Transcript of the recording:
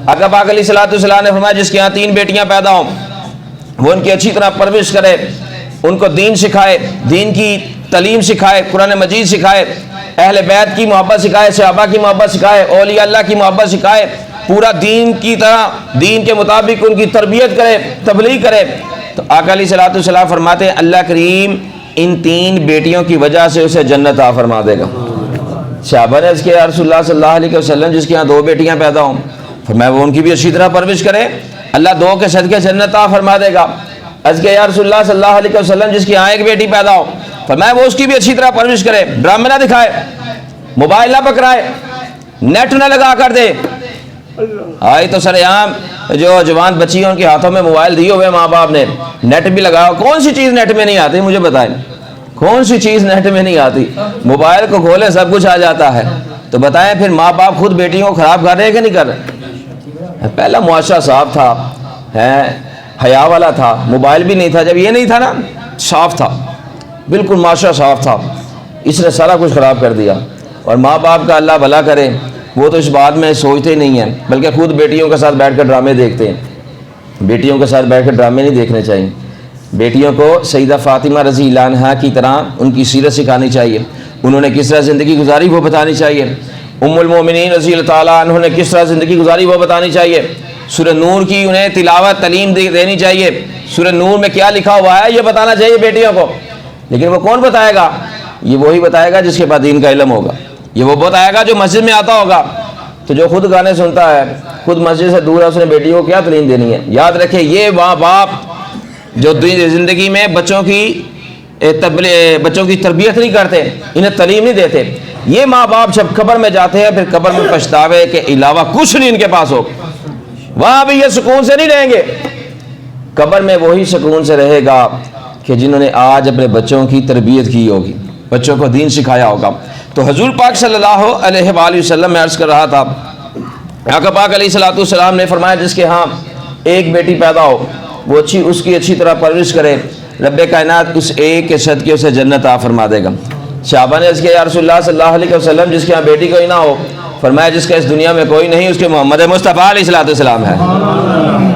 آقا پاک علیہ الصلوۃ والسلام نے فرمایا جس کے یہاں 3 بیٹیاں پیدا ہوں وہ ان کی اچھی طرح پرورش کرے، ان کو دین سکھائے، دین کی تعلیم سکھائے، قرآن مجید سکھائے، اہل بیت کی محبت سکھائے، صحابہ کی محبت سکھائے، اولیاء اللہ کی محبت سکھائے، پورا دین کی طرح دین کے مطابق ان کی تربیت کرے، تبلیغ کرے۔ تو آقا علیہ الصلوۃ والسلام فرماتے ہیں اللہ کریم ان 3 بیٹیوں کی وجہ سے اسے جنت عطا فرما دے گا۔ صحابہ نے عرض کیا یا رسول اللہ صلی اللہ علیہ وسلم جس کے یہاں 2 بیٹیاں پیدا ہوں، فرمایا وہ ان کی بھی اچھی طرح پرورش کرے، اللہ 2 کے صدقے جنت عطا فرما دے گا۔ عرض کیا یا رسول اللہ صلی اللہ علیہ وسلم جس کے یہاں 1 بیٹی پیدا ہو، فرمایا وہ اس کی بھی اچھی طرح پرورش کرے، ڈرامے نہ دکھائے، موبائل نہ پکڑائے، نیٹ نہ لگا کر دے۔ آئی تو سر عام جو جوان بچی ہیں ان کے ہاتھوں میں موبائل دیے ہوئے ماں باپ نے، نیٹ بھی لگاؤ، کون سی چیز نیٹ میں نہیں آتی مجھے بتائیں، کون سی چیز نیٹ میں نہیں آتی؟ موبائل کو کھولے سب کچھ آ جاتا ہے، تو بتائیں پھر ماں باپ خود بیٹیوں کو خراب کر رہے ہیں کہ نہیں کر رہے؟ پہلا معاشرہ صاف تھا، حیا والا تھا، موبائل بھی نہیں تھا، جب یہ نہیں تھا نا صاف تھا، بالکل معاشرہ صاف تھا، اس نے سارا کچھ خراب کر دیا۔ اور ماں باپ کا اللہ بھلا کرے وہ تو اس بات میں سوچتے ہی نہیں ہیں، بلکہ خود بیٹیوں کے ساتھ بیٹھ کر ڈرامے دیکھتے ہیں۔ بیٹیوں کے ساتھ بیٹھ کر ڈرامے نہیں دیکھنے چاہیے، بیٹیوں کو سیدہ فاطمہ رضی اللہ عنہا کی طرح ان کی سیرت سکھانی چاہیے، انہوں نے کس طرح زندگی گزاری وہ بتانی چاہیے، ام المومنین رضی اللہ تعالیٰ عنہ نے کس طرح زندگی گزاری وہ بتانی چاہیے، سورہ نور کی انہیں تلاوت تعلیم دینی چاہیے، سورہ نور میں کیا لکھا ہوا ہے یہ بتانا چاہیے بیٹیوں کو۔ لیکن وہ کون بتائے گا؟ یہ وہی بتائے گا جس کے پاس دین کا علم ہوگا، یہ وہ بتائے گا جو مسجد میں آتا ہوگا۔ تو جو خود گانے سنتا ہے، خود مسجد سے دور ہے، اس نے بیٹی کو کیا تعلیم دینی ہے؟ یاد رکھیں یہ ماں باپ جو زندگی میں بچوں کی تربیت نہیں کرتے، انہیں تعلیم نہیں دیتے، یہ ماں باپ جب قبر میں جاتے ہیں پھر قبر میں پچھتاوے کے علاوہ کچھ نہیں ان کے پاس ہو، وہاں بھی یہ سکون سے نہیں رہیں گے۔ قبر میں وہی سکون سے رہے گا کہ جنہوں نے آج اپنے بچوں کی تربیت کی ہوگی، بچوں کو دین سکھایا ہوگا۔ تو حضور پاک صلی اللہ علیہ وآلہ وسلم میں عرض کر رہا تھا، آقا پاک علیہ الصلوۃ والسلام نے فرمایا جس کے ہاں 1 بیٹی پیدا ہو وہ اس کی اچھی طرح پرورش کرے، رب کائنات اس 1 کے صدقے اسے جنت عطا فرما دے گا۔ صحابہ نے عرض کیا یا رسول اللہ صلی اللہ علیہ وسلم جس کے ہاں بیٹی کوئی نہ ہو، فرمایا جس کا اس دنیا میں کوئی نہیں اس کے محمد مصطفیٰ علیہ الصلوۃ والسلام ہے۔